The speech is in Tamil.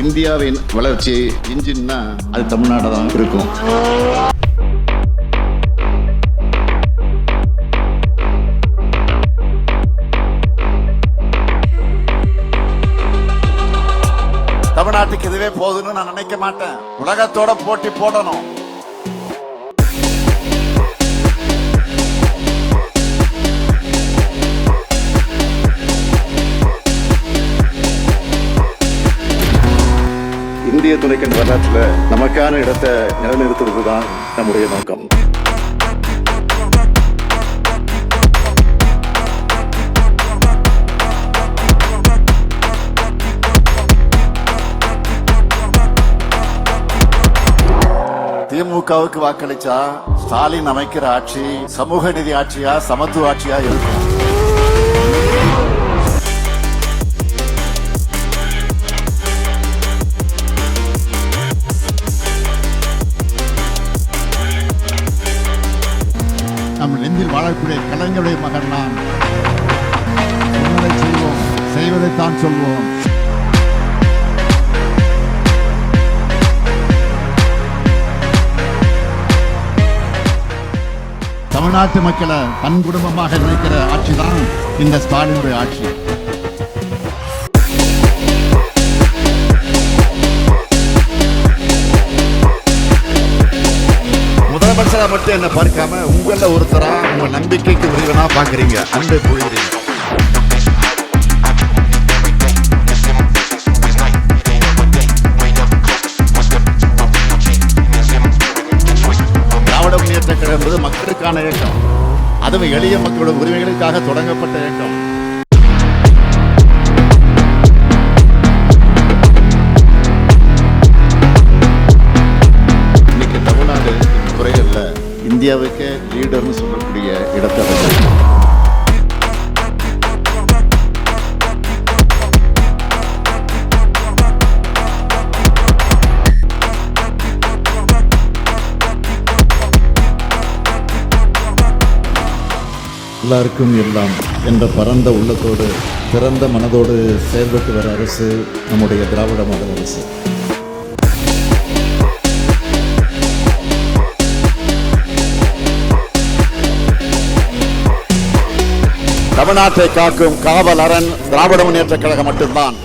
இந்தியாவின் வளர்ச்சி இன்ஜின்னா அது தமிழ்நாடு தான் இருக்கும். தமிழ்நாட்டுக்கு இதுவே போதுன்னு நான் நினைக்க மாட்டேன். உலகத்தோட போட்டி போடணும். இந்திய துணைக்கண்ட வரலாற்றில் நமக்கான இடத்தை நிலைநிறுத்துவதுதான் நம்முடைய நோக்கம். திமுகவுக்கு வாக்களிச்சா ஸ்டாலின் அமைக்கிற ஆட்சி சமூக நீதி ஆட்சியா சமத்துவ ஆட்சியா இருக்கும். நம் நெஞ்சில் வாழக்கூடிய கலைஞருடைய மகன் நான். சொன்னதை செய்வோம், செய்வதைத்தான் சொல்வோம். தமிழ்நாட்டு மக்களை தன் குடும்பமாக நினைக்கிற ஆட்சி தான் இந்த ஸ்டாலினுடைய ஆட்சி. முதலமைச்சரா மட்டும் என்ன பார்க்காம உங்கள ஒருத்தரா உங்க நம்பிக்கைக்கு உரியவனா பாக்குறீங்க, அன்பை பொழிகிறீங்க. திராவிட முன்னேற்ற கழகம் என்பது மக்களுக்கான இயக்கம். அதுவும் எளிய மக்களோட உரிமைகளுக்காக தொடங்கப்பட்ட இயக்கம். இன்னைக்கு தமிழ்நாடு துறைகள்ல இந்தியாவுக்கு லீடர்னு சொல்லக்கூடிய இடத்தை அடைஞ்சிருக்கு. எல்லாருக்கும் எல்லாம் என்ற பரந்த உள்ளத்தோடு திறந்த மனதோடு செயல்பட்டு வர அரசு நம்முடைய திராவிட மாடல் அரசு. தமிழ்நாட்டை காக்கும் காவல் அரண் திராவிட முன்னேற்ற கழகம் மட்டும்தான்.